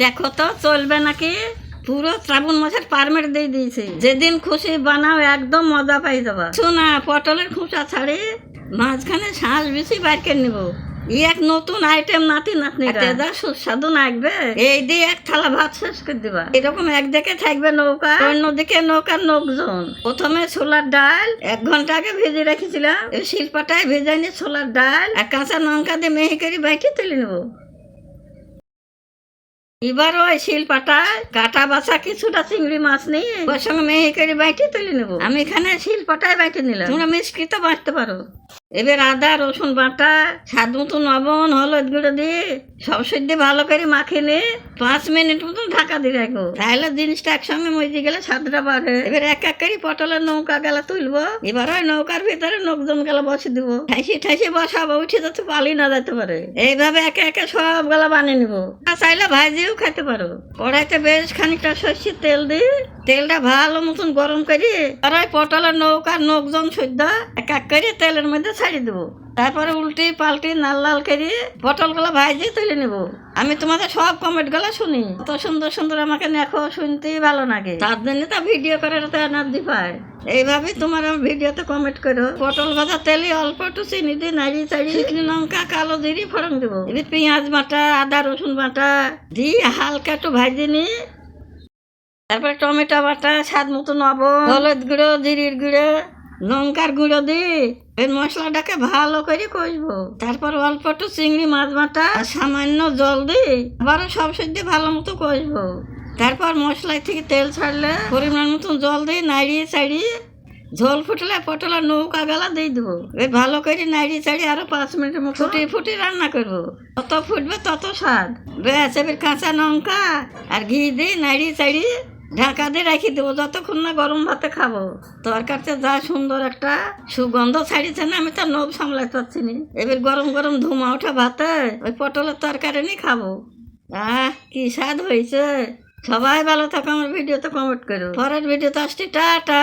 দেখো তো চলবে নাকি। পুরো শ্রাবণ মাসের পারমিট দিয়ে দিয়েছে, যেদিন খুশি বানাও, একদম মজা পাই যাবা। শোনা, পটলের খোসা ছাড়ি মাঝখানে শ্বাস বেশি বাইর করে নিবো। এক নতুন আইটেম নাতি নাতনিরা সুস্বাদু লাগবে। এই দিয়ে এক থালা ভাত শেষ করে দিবা। এরকম একদিকে থাকবে নৌকা, অন্যদিকে নৌকার লোকজন। প্রথমে ছোলার ডাল 1 ঘন্টা আগে ভেজে রেখেছিলাম। এই শিলপাটায় ভেজে নিয়ে ছোলার ডাল আর কাঁচা লঙ্কা দিয়ে মেহি করে বাইকে তুলে নেবো। এবার ওই শিলপাটায় কাটা বাছা কিছুটা চিংড়ি মাছ নিয়ে ওর সঙ্গে মেহি করে বাইটে তুলে নেবো। আমি এখানে শিলপাটায় বাইটে নিলাম, তোমরা মিষ্টিতে বাটতে পারো। এবার আদা রসুন বাটা, স্বাদ মতো লবণ, হলুদ গুঁড়ো দিয়ে সব সদ্য ভালো করে মাখিয়ে নিয়ে 5 মিনিট মতন ঢাকা দিয়ে রাখবো। তাহলে জিনিসটা একসঙ্গে মজে গেলে স্বাদটা বাড়ে। এবার এক এক করে পটলের নৌকা গেলা তুলবো। এবার ওই নৌকার ভিতরে লোকজন গেলা বসে দিব। ঠাইসি ঠাইসি বসাবো, উঠে যাতে পালি না যেতে পারে। এইভাবে একে একে সব গেলা বানিয়ে নিবো। চাইলে ভাজিও খেতে পারো। কড়াইতে বেশ খানিকটা সর্ষের তেল দিয়ে তেলটা ভালো মতন গরম করে আর ওই পটলের নৌকার লোকজন সদ্য এক এক করে তেলের মধ্যে ছাড়িয়ে দেবো। তারপরে উল্টি পাল্টি লাল লাল করে পটলগুলো ভাইজে তুলে নেব। আমি তোমাদের সব কমেন্ট গুলো শুনি, তো সুন্দর সুন্দর আমাকে দেখো, শুনতেই ভালো লাগে। তার জন্য তো ভিডিও করার তো এনার্জি পায়। এইভাবে তোমার ভিডিওতে কমেন্ট করো। পটল ভাজা তেলে অল্প একটু চিনি দিয়ে নাড়িয়ে চাড়িয়ে শুকনো লঙ্কা কালো জিরে ফোড়ন দেবো। এবার পেঁয়াজ বাটা, আদা রসুন বাটা দিয়ে হালকা একটু ভাজে নিয়ে তারপরে টমেটো বাটা, স্বাদ মতো লবণ, হলুদ গুঁড়ো, জিরির গুঁড়ো, লঙ্কার গুঁড়ো দিয়ে এই মশলাটাকে ভালো করে কষবো। তারপর অল্প একটু চিংড়ি মাছ বাটা সামান্য জল দিয়ে আবারও সব সদ্য ভালো মতো কষবো। তারপর মশলা থেকে তেল ছাড়লে পরিমাণ মতন জল দিয়ে নাড়িয়ে চাড়িয়ে ঝোল ফুটলে পটলের নৌকা গেলা দিয়ে দেবো। এবার ভালো করে নাড়িয়ে চাড়িয়ে আরো 5 মিনিটের মতো ফুটে রান্না করবো। যত ফুটবে তত স্বাদ। ব্যাস, এবার কাঁচা লঙ্কা আর ঘি দিয়ে নাড়িয়ে চাড়িয়ে ঢাকা দিয়ে রাখি দেবো যতক্ষণ না গরম ভাতে খাবো। তরকারিতে যা সুন্দর একটা সুগন্ধ ছাড়িয়েছে না, আমি তো নব সামলাতে পারছি না। এবার গরম গরম ধুমা ওঠা ভাতে ওই পটলের তরকারি নিয়ে খাবো। কি স্বাদ হয়েছে। সবাই ভালো থাকো, আমার ভিডিওতে কমেন্ট করো। পরের ভিডিওতে আসছি, টাটা।